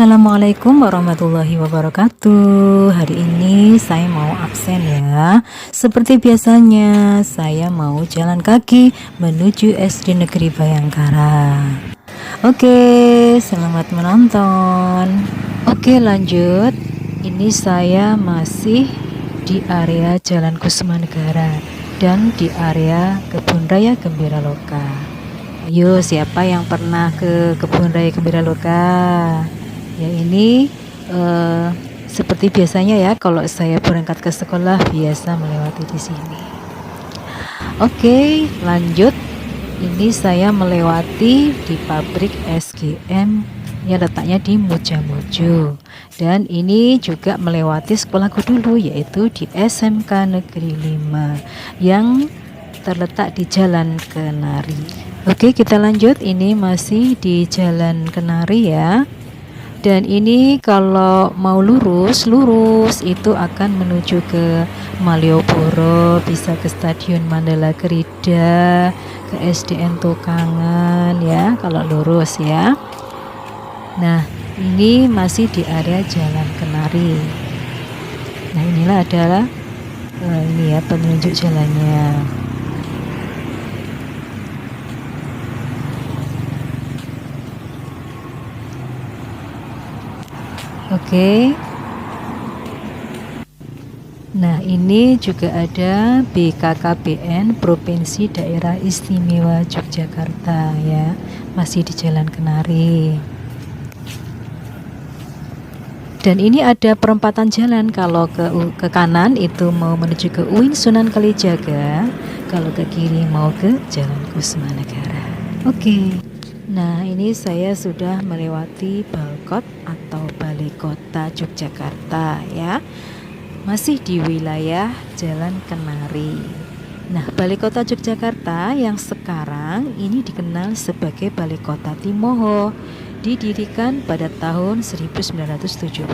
Assalamualaikum warahmatullahi wabarakatuh. Hari ini saya mau absen ya. Seperti biasanya, saya mau jalan kaki menuju SD Negeri Bayangkara. Oke, selamat menonton. Oke, lanjut. Ini saya masih di area Jalan Kusumanegara dan di area Kebun Raya Gembira Loka. Ayo, siapa yang pernah ke Kebun Raya Gembira Loka? Ya, ini seperti biasanya ya, kalau saya berangkat ke sekolah biasa melewati di sini. Oke, lanjut. Ini saya melewati di pabrik SGM yang letaknya di Mojamojo. Dan ini juga melewati sekolahku dulu, yaitu di SMK Negeri 5 yang terletak di Jalan Kenari. Oke, kita lanjut. Ini masih di Jalan Kenari ya. Dan ini kalau mau lurus itu akan menuju ke Malioboro, bisa ke Stadion Mandala Krida, ke SDN Tukangan ya, kalau lurus ya. Nah, ini masih di area Jalan Kenari. Nah, inilah adalah ini ya penunjuk jalannya. Oke. Nah, ini juga ada BKKBN Provinsi Daerah Istimewa Yogyakarta ya, masih di Jalan Kenari. Dan ini ada perempatan jalan, kalau ke kanan itu mau menuju ke UIN Sunan Kalijaga, kalau ke kiri mau ke Jalan Kusumanegara. Oke. Nah, ini saya sudah melewati Balkot atau Balai Kota Yogyakarta ya. Masih di wilayah Jalan Kenari. Nah, Balai Kota Yogyakarta yang sekarang ini dikenal sebagai Balai Kota Timoho, didirikan pada tahun 1972.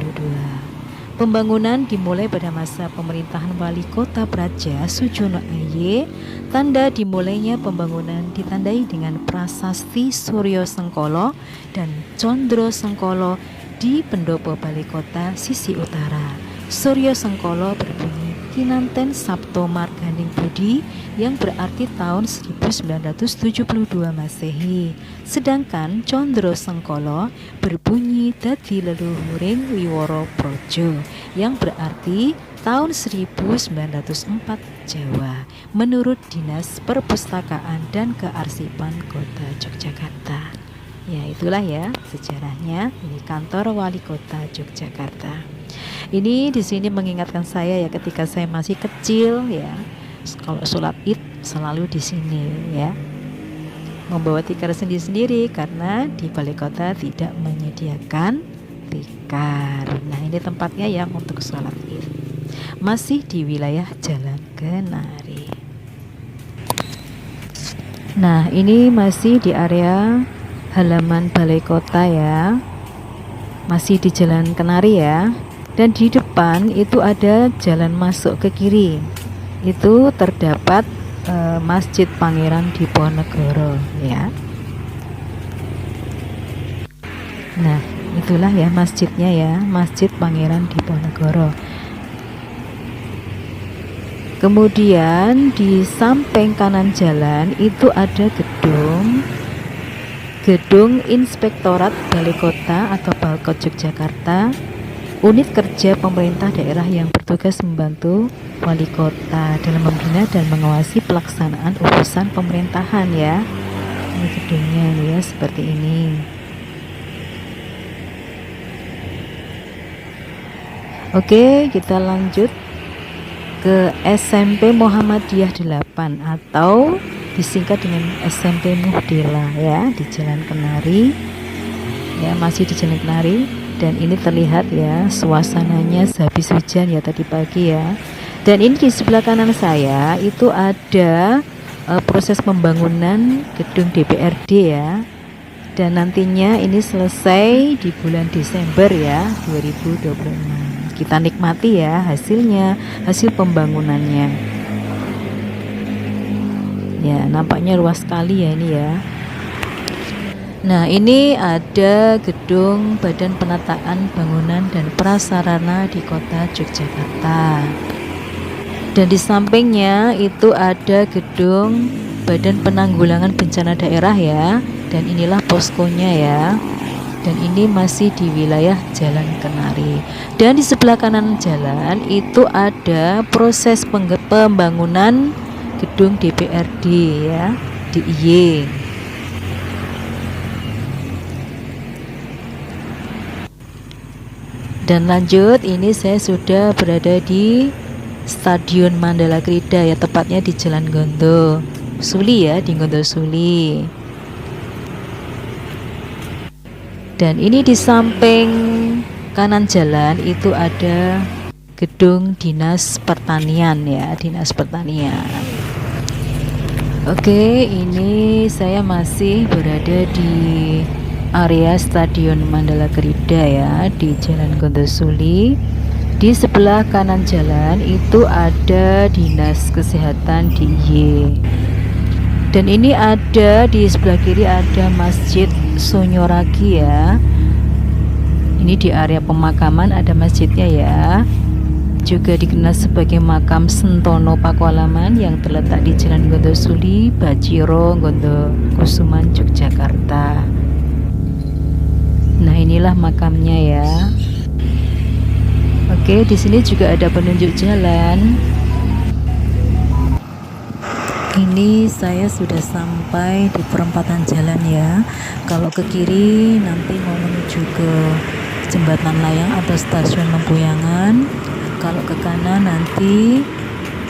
Pembangunan dimulai pada masa pemerintahan Wali Kota Praja Sujono Aye. Tanda dimulainya pembangunan ditandai dengan prasasti Suryo Sengkolo dan Condro Sengkolo di pendopo Balai Kota sisi utara. Suryo Sengkolo berbunyi Kinanten Sabto Marganing Budi, yang berarti tahun 1972 Masehi. Sedangkan Condro Sengkolo berbunyi Dadi Leluhuring Wiworo Projo, yang berarti tahun 1904 Jawa, menurut Dinas Perpustakaan dan Kearsipan Kota Yogyakarta. Ya, itulah ya sejarahnya. Ini kantor Wali Kota Yogyakarta. Ini di sini mengingatkan saya ya, ketika saya masih kecil ya, kalau sholat Id selalu di sini ya, membawa tikar sendiri-sendiri karena di Balai Kota tidak menyediakan tikar. Nah, ini tempatnya ya untuk sholat Id. Masih di wilayah Jalan Kenari. Nah, ini masih di area halaman Balai Kota ya, masih di Jalan Kenari ya. Dan di depan itu ada jalan masuk ke kiri, itu terdapat Masjid Pangeran Diponegoro ya. Nah, itulah ya masjidnya ya, Masjid Pangeran Diponegoro. Kemudian di samping kanan jalan itu ada gedung Inspektorat Balai Kota atau Balkot Yogyakarta, unit kerja pemerintah daerah yang bertugas membantu wali kota dalam membina dan mengawasi pelaksanaan urusan pemerintahan ya. Ini gedungnya ya, seperti ini. Oke, kita lanjut ke SMP Muhammadiyah 8 atau disingkat dengan SMP Muhdila ya, di Jalan Kenari ya, masih di Jalan Kenari. Dan ini terlihat ya suasananya sehabis hujan ya tadi pagi ya. Dan ini di sebelah kanan saya itu ada proses pembangunan gedung DPRD ya. Dan nantinya ini selesai di bulan Desember ya 2026. Kita nikmati ya hasilnya, hasil pembangunannya. Ya, nampaknya luas sekali ya ini ya. Nah, ini ada gedung Badan Penataan Bangunan dan Prasarana di Kota Yogyakarta. Dan di sampingnya itu ada gedung Badan Penanggulangan Bencana Daerah ya. Dan inilah poskonya ya. Dan ini masih di wilayah Jalan Kenari. Dan di sebelah kanan jalan itu ada proses pembangunan gedung DPRD ya, DIY. Dan lanjut, ini saya sudah berada di Stadion Mandala Krida ya, tepatnya di Jalan Gondo Suli ya, di Gondo Suli. Dan ini di samping kanan jalan itu ada gedung Dinas Pertanian ya, Dinas Pertanian. Oke, ini saya masih berada di area Stadion Mandala Krida ya, di Jalan Gondosuli. Di sebelah kanan jalan itu ada Dinas Kesehatan DIY. Dan ini ada di sebelah kiri ada Masjid Sonyoragi ya. Ini di area pemakaman ada masjidnya ya. Juga dikenal sebagai makam Sentono Pakualaman yang terletak di Jalan Gondosuli, Baciro, Gondokusuman, Yogyakarta. Nah, inilah makamnya ya. Oke, di sini juga ada penunjuk jalan. Ini saya sudah sampai di perempatan jalan ya. Kalau ke kiri nanti mau menuju ke Jembatan Layang atau Stasiun Lempuyangan. Kalau ke kanan nanti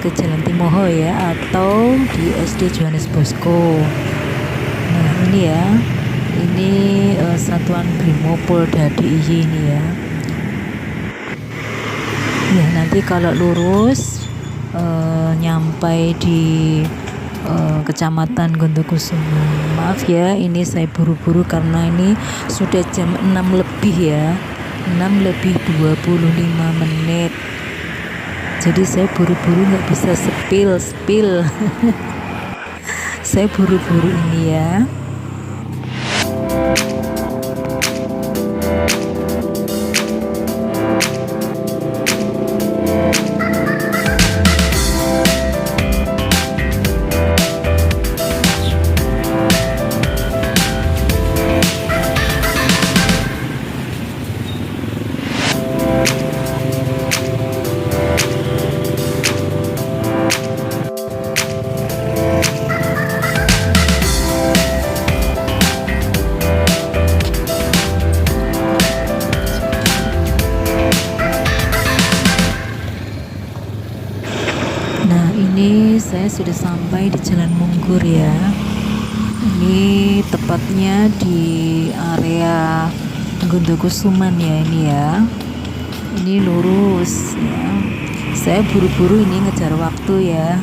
ke Jalan Timoho ya, atau di SD Johannes Bosco. Nah, ini ya. Ini Satuan Brimopolda DIY ini ya. Ya, nanti kalau lurus nyampai di Kecamatan Gondokusumo. Maaf ya, ini saya buru-buru karena ini sudah jam 6 lebih ya. 6 lebih 25 menit. Jadi saya buru-buru nggak bisa spill. Saya buru-buru ini ya. Nah, ini saya sudah sampai di Jalan Munggur ya. Ini tepatnya di area Gondokusuman ya ini ya. Ini lurus ya. Saya buru-buru ini ngejar waktu ya,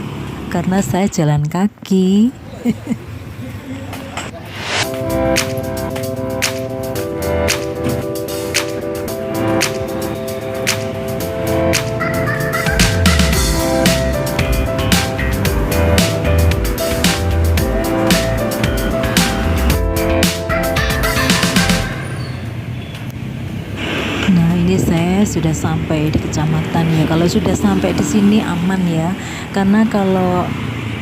karena saya jalan kaki. Nah, ini saya sudah sampai di kecamatan ya. Kalau sudah sampai di sini aman ya. Karena kalau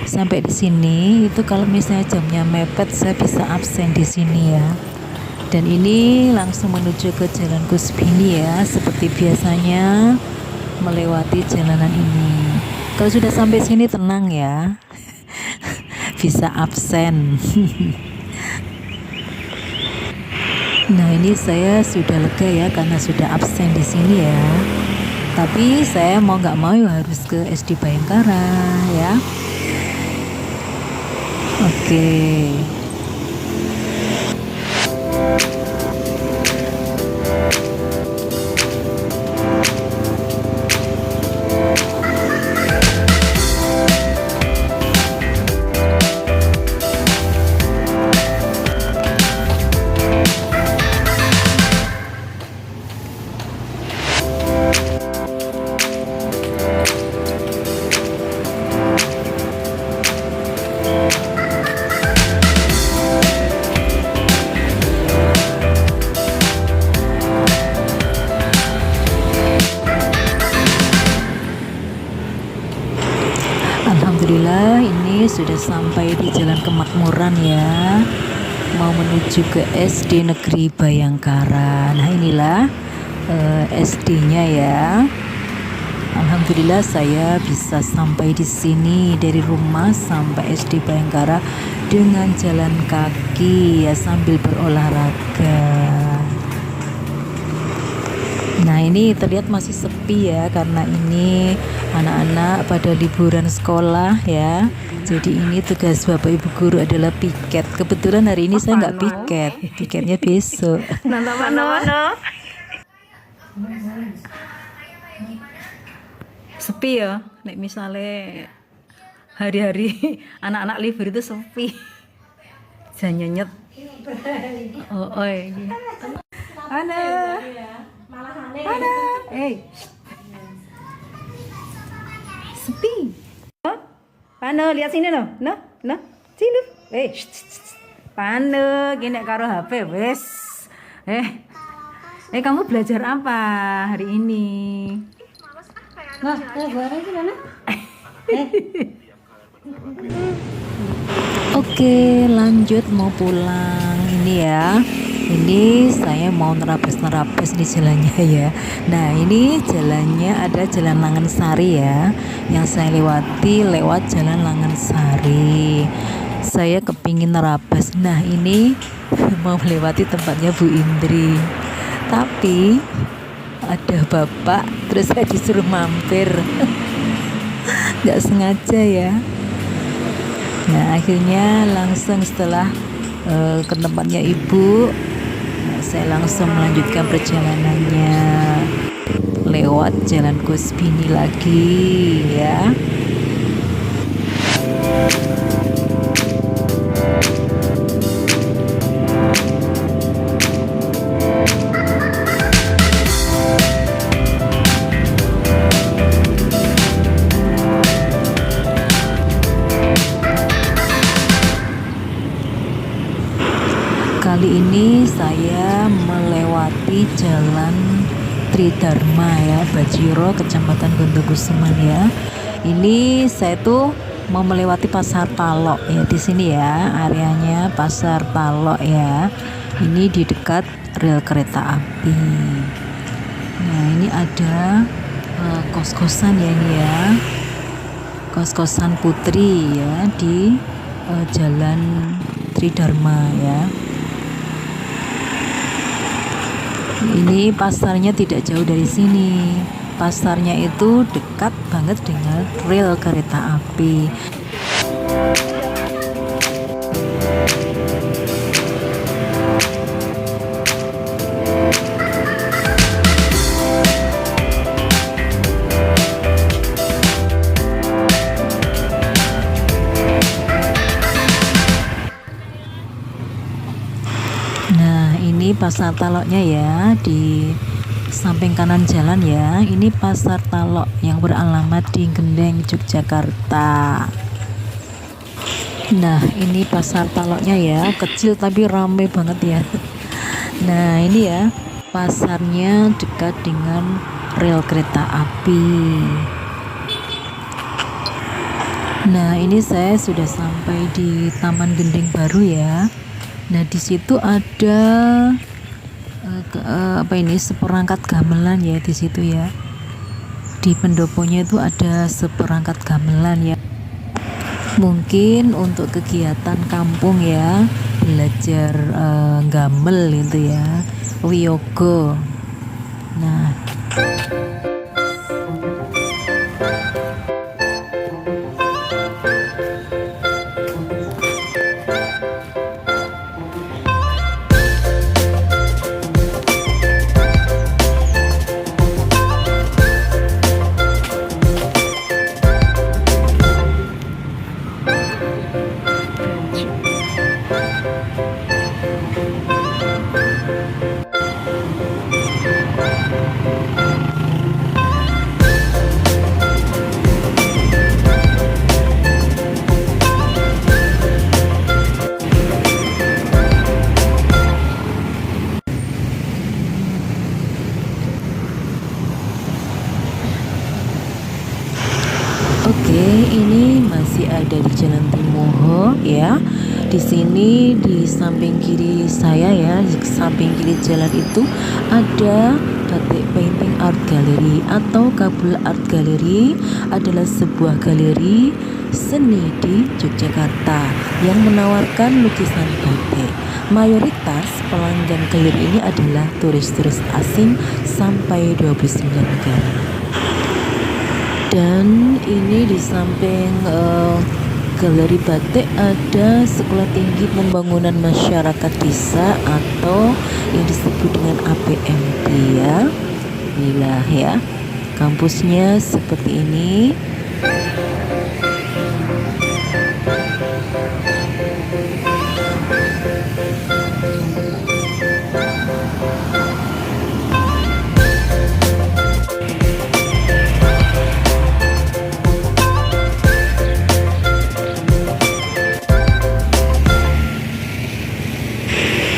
sampai di sini itu kalau misalnya jamnya mepet saya bisa absen di sini ya. Dan ini langsung menuju ke Jalan Kusbini ya, seperti biasanya melewati jalanan ini. Kalau sudah sampai sini tenang ya. Bisa absen. Nah, ini saya sudah lega ya karena sudah absen di sini ya. Tapi saya mau nggak mau harus ke SD Bayangkara ya. Oke. Alhamdulillah ini sudah sampai di Jalan Kemakmuran ya, mau menuju ke SD Negeri Bayangkara. Nah inilah SD-nya ya. Alhamdulillah saya bisa sampai di sini dari rumah sampai SD Bayangkara dengan jalan kaki ya, sambil berolahraga. Nah ini terlihat masih sepi ya, karena ini anak-anak pada liburan sekolah ya. Jadi ini tugas Bapak Ibu Guru adalah piket. Kebetulan hari ini saya nggak piket, piketnya besok. Mana? Sepi ya, nek misalnya hari-hari anak-anak libur itu sepi. Jangan nyenyet. Oh, ini. Ana. Sepi. Pano, lihat sini no. Sini. Pano, gini karo HP wes. Kamu belajar apa hari ini? Oke, lanjut mau pulang ini ya. Ini saya mau nerabas di jalannya ya. Nah ini jalannya ada Jalan Langansari ya, yang saya lewati lewat Jalan Langansari. Saya kepingin nerabas. Nah ini mau melewati tempatnya Bu Indri, tapi ada bapak, terus saya disuruh mampir. Nggak sengaja ya. Nah akhirnya langsung setelah ke tempatnya ibu, saya langsung melanjutkan perjalanannya lewat Jalan Kusbini lagi ya. Kali ini saya melewati Jalan Tridharma ya, Bajiro, Kecamatan Gontokusuman ya. Ini saya tuh mau melewati Pasar Talok ya, di sini ya areanya Pasar Talok ya. Ini di dekat rel kereta api. Nah ini ada kos-kosan ya ini ya, kos-kosan Putri ya di Jalan Tridharma ya. Ini pasarnya tidak jauh dari sini. Pasarnya itu dekat banget dengan rel kereta api. Nah ini Pasar Taloknya ya, di samping kanan jalan ya. Ini Pasar Talok yang beralamat di Gendeng, Yogyakarta. Nah ini Pasar Taloknya ya, kecil tapi rame banget ya. Nah ini ya, pasarnya dekat dengan rel kereta api. Nah ini saya sudah sampai di Taman Gendeng Baru ya. Nah di situ ada seperangkat gamelan ya di situ ya. Di pendoponya itu ada seperangkat gamelan ya. Mungkin untuk kegiatan kampung ya, belajar gamel itu ya, wiyoga. Nah Oke, ini masih ada di Jalan Timoho ya. Di sini di samping kiri saya ya, di samping kiri jalan itu ada Batik Painting Art Gallery atau Kabul Art Gallery. Adalah sebuah galeri seni di Yogyakarta yang menawarkan lukisan batik. Mayoritas pelanggan galeri ini adalah turis-turis asing sampai 29 negara. Dan ini di samping galeri batik ada Sekolah Tinggi Pembangunan Masyarakat Desa atau yang disebut dengan APMD ya. Inilah ya kampusnya seperti ini.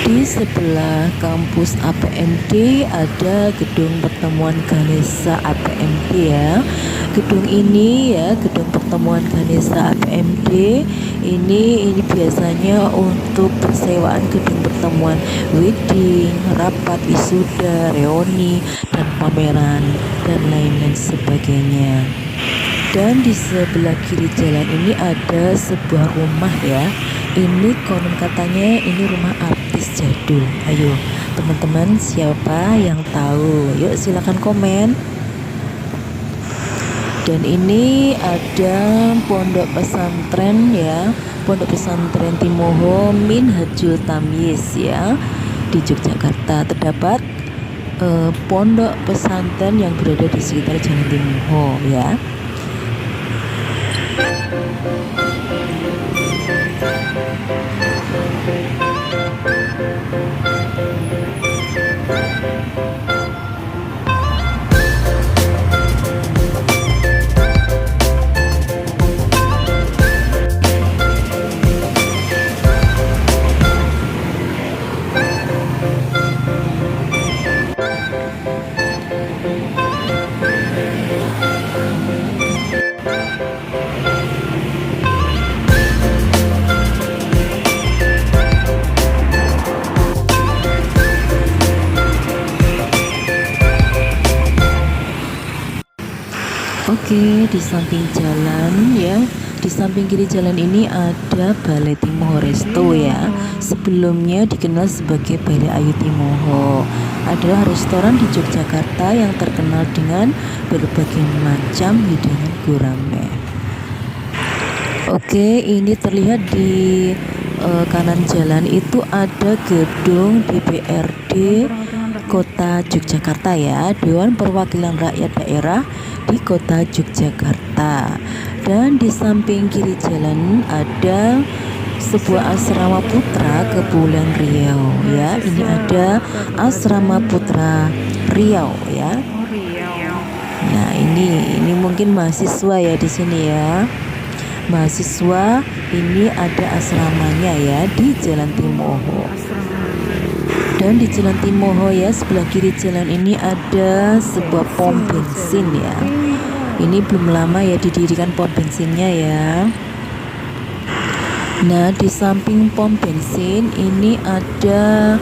Di sebelah kampus APMD ada gedung pertemuan Ganesha APMD ya. Gedung ini ya, gedung pertemuan Ganesha APMD ini biasanya untuk persewaan gedung pertemuan wedding, rapat wisuda, reuni, dan pameran dan lain-lain sebagainya. Dan di sebelah kiri jalan ini ada sebuah rumah ya. Ini konon katanya ini rumah artis jadul. Ayo teman-teman, siapa yang tahu? Yuk silakan komen. Dan ini ada pondok pesantren ya, pondok pesantren Timoho Minhajul Tamyiz ya. Di Yogyakarta terdapat pondok pesantren yang berada di sekitar Jalan Timoho ya. Oke, di samping jalan ya, di samping kiri jalan ini ada Balai Timoho Resto ya. Sebelumnya dikenal sebagai Balai Ayu Timoho. Adalah restoran di Yogyakarta yang terkenal dengan berbagai macam hidangan gurame. Oke, ini terlihat di kanan jalan itu ada gedung DPRD Kota Yogyakarta ya, Dewan Perwakilan Rakyat Daerah di Kota Yogyakarta. Dan di samping kiri jalan ada sebuah asrama putra Kepulauan Riau ya. Ini ada asrama putra Riau ya. Nah, ini mungkin mahasiswa ya di sini ya. Mahasiswa ini ada asramanya ya di Jalan Timoho. Dan di Jalan Timoho ya, sebelah kiri jalan ini ada sebuah pom bensin ya. Ini belum lama ya didirikan pom bensinnya ya. Nah, di samping pom bensin ini ada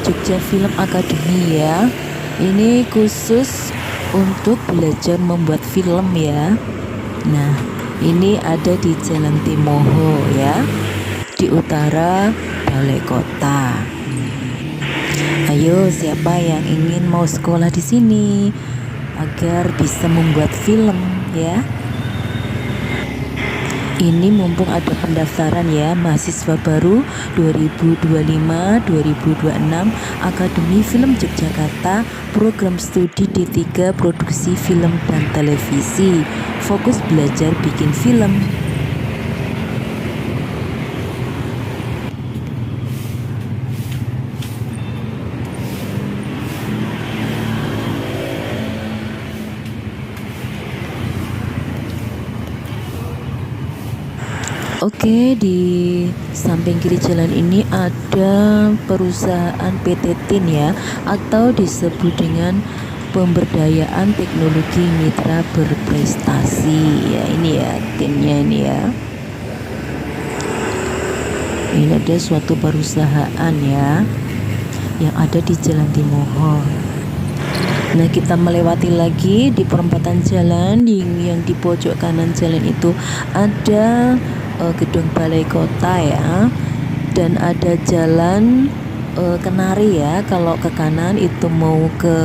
Jogja Film Academy ya. Ini khusus untuk belajar membuat film ya. Nah, ini ada di Jalan Timoho ya, di utara Balai Kota. Ayo, siapa yang ingin mau sekolah di sini agar bisa membuat film ya? Ini mumpung ada pendaftaran ya, mahasiswa baru 2025-2026 Akademi Film Yogyakarta, program studi D3 Produksi Film dan Televisi, fokus belajar bikin film. Oke, di samping kiri jalan ini ada perusahaan PT TIN ya, atau disebut dengan pemberdayaan teknologi mitra berprestasi. Ya, ini ya timnya ini ya. Ini ada suatu perusahaan ya yang ada di Jalan Timoho. Nah, kita melewati lagi di perempatan jalan yang di pojok kanan jalan itu ada gedung balai kota ya, dan ada jalan Kenari ya. Kalau ke kanan itu mau ke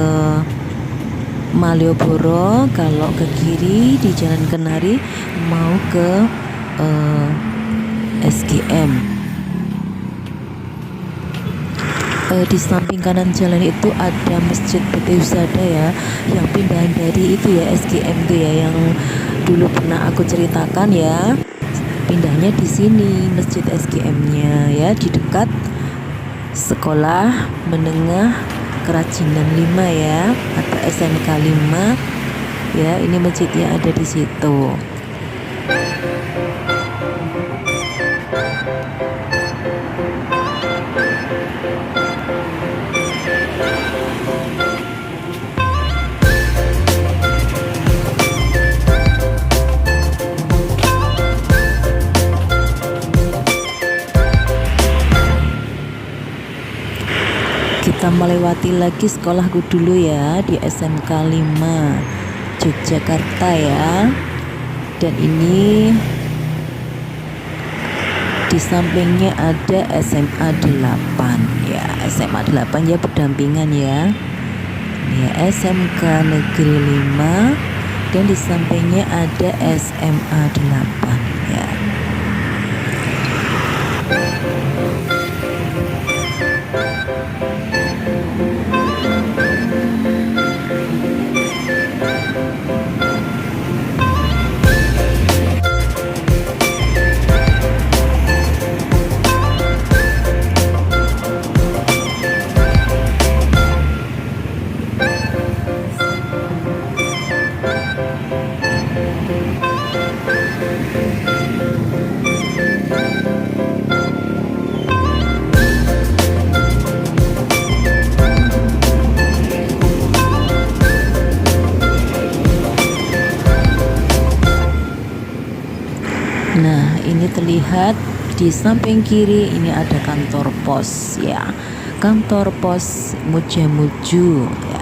Malioboro, kalau ke kiri di Jalan Kenari mau ke SGM. Di samping kanan jalan itu ada Masjid PT Husada ya, yang pindahan dari itu ya SGM itu ya, yang dulu pernah aku ceritakan ya. Pindahnya di sini Masjid SGM-nya ya, di dekat Sekolah Menengah Kerajinan 5 ya, atau SMK 5 ya. Ini masjidnya ada di situ. Kita melewati lagi sekolahku dulu ya, di SMK 5 Yogyakarta ya. Dan ini di sampingnya ada SMA 8 ya, SMA 8 ya, berdampingan ya. Ini ya SMK Negeri 5, dan di sampingnya ada SMA 8 ya. Nah, ini terlihat di samping kiri ini ada kantor pos ya, kantor pos Mujamuju ya.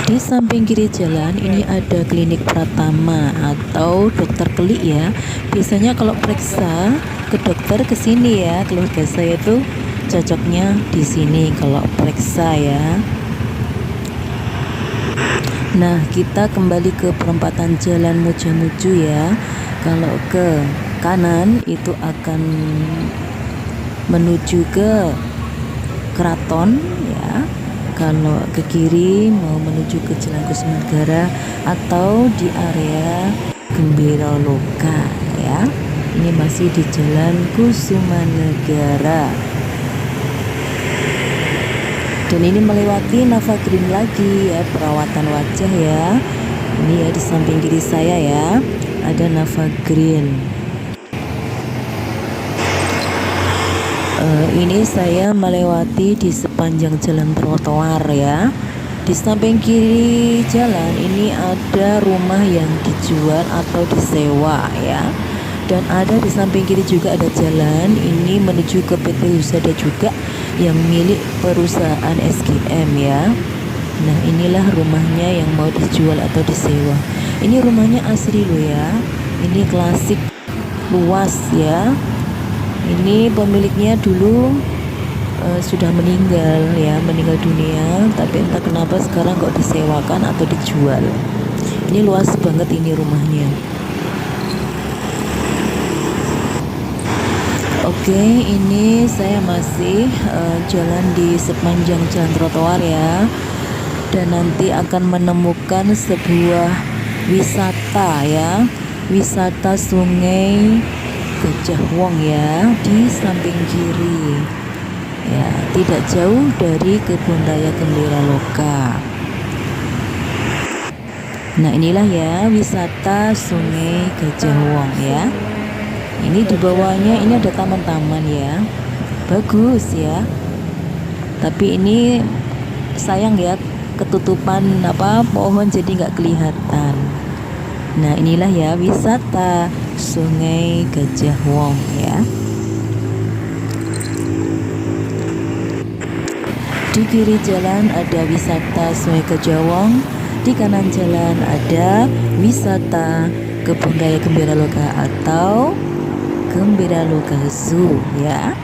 Di samping kiri jalan ini ada klinik Pratama atau dokter Kelik ya. Biasanya kalau periksa ke dokter ke sini ya. Keluarga saya itu cocoknya di sini kalau periksa ya. Nah, kita kembali ke perempatan Jalan Mujamuju ya. Kalau ke kanan itu akan menuju ke Keraton ya. Kalau ke kiri mau menuju ke Jalan Kusumanegara atau di area Gembira Loka ya. Ini masih di Jalan Kusumanegara. Dan ini melewati Nava Green lagi ya, perawatan wajah ya. Ini ya di samping kiri saya ya, ada Nava Green. Ini saya melewati di sepanjang jalan trotoar ya. Di samping kiri jalan ini ada rumah yang dijual atau disewa ya. Dan ada di samping kiri juga ada jalan ini menuju ke PT Husada juga yang milik perusahaan SGM ya. Nah, inilah rumahnya yang mau dijual atau disewa. Ini rumahnya asri loh ya. Ini klasik, luas ya. Ini pemiliknya dulu sudah meninggal ya, meninggal dunia, tapi entah kenapa sekarang kok disewakan atau dijual. Ini luas banget ini rumahnya. Oke, ini saya masih jalan di sepanjang jalan trotoar ya, dan nanti akan menemukan sebuah wisata ya, wisata sungai Gajah Wong ya, di samping kiri. Ya, tidak jauh dari Kebun Raya Gembira Loka. Nah, inilah ya wisata Sungai Gajah Wong ya. Ini di bawahnya ini ada taman-taman ya. Bagus ya. Tapi ini sayang ya, ketutupan pohon jadi nggak kelihatan. Nah, inilah ya wisata Sungai Gajah Wong ya. Di kiri jalan ada wisata Sungai Gajah Wong, di kanan jalan ada wisata Kebun Raya Gembira Loka atau Gembira Loka Zoo ya.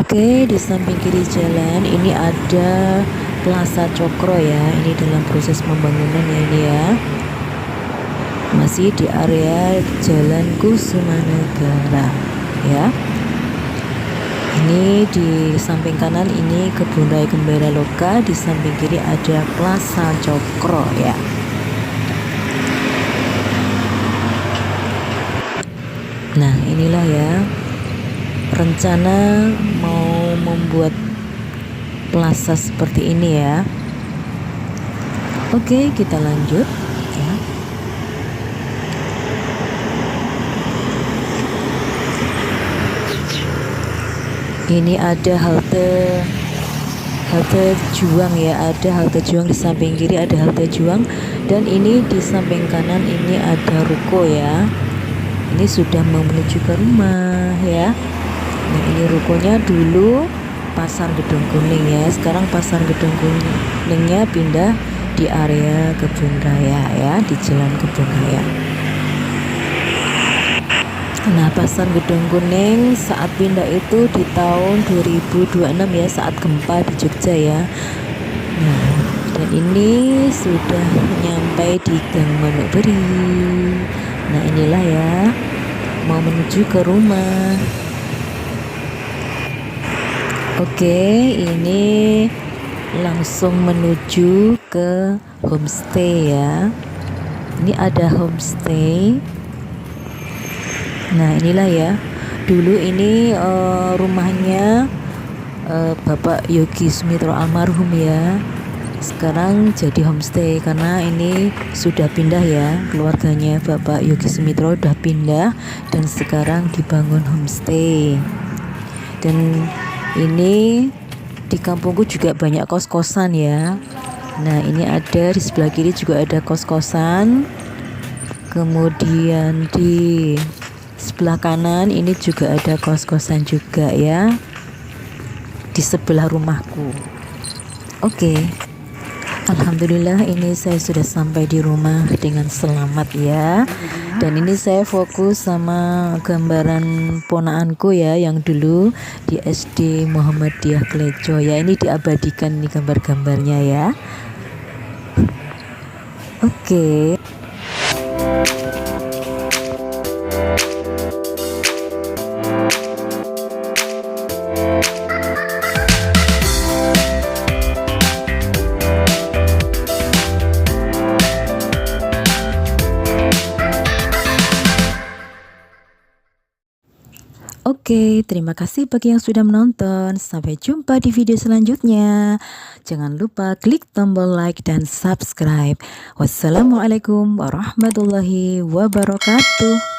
Oke, di samping kiri jalan ini ada Plaza Cokro ya. Ini dalam proses pembangunan ya ini ya. Masih di area Jalan Kusumanegara ya. Ini di samping kanan ini Kebun Raya Gembira Loka, di samping kiri ada Plaza Cokro ya. Nah, inilah ya rencana mau membuat plaza seperti ini ya. Oke, kita lanjut ya. Ini ada halte Juang ya, ada halte Juang di samping kiri, ada halte Juang, dan ini di samping kanan ini ada ruko ya. Ini sudah mau menuju ke rumah ya. Nah, ini rukonya dulu Pasar Gedung Kuning ya. Sekarang Pasar Gedung Kuningnya pindah di area Kebun Raya ya, di Jalan Kebun Raya. Nah, Pasar Gedung Kuning saat pindah itu di tahun 2026 ya, saat gempa di Jogja ya. Nah, dan ini sudah nyampe di Gang Manokwari. Nah, inilah ya, mau menuju ke rumah. Oke, ini langsung menuju ke homestay ya. Ini ada homestay. Nah, inilah ya. Dulu ini rumahnya Bapak Yogi Sumitro almarhum ya. Sekarang jadi homestay karena ini sudah pindah ya. Keluarganya Bapak Yogi Sumitro udah pindah dan sekarang dibangun homestay. Dan ini di kampungku juga banyak kos-kosan ya. Nah, ini ada di sebelah kiri juga ada kos-kosan. Kemudian di sebelah kanan ini juga ada kos-kosan juga ya. Di sebelah rumahku. Oke. Alhamdulillah ini saya sudah sampai di rumah dengan selamat ya. Dan ini saya fokus sama gambaran ponaanku ya, yang dulu di SD Muhammadiyah Klejo ya. Ini diabadikan nih gambar-gambarnya ya. Oke. Oke, terima kasih bagi yang sudah menonton. Sampai jumpa di video selanjutnya. Jangan lupa klik tombol like dan subscribe. Wassalamualaikum warahmatullahi wabarakatuh.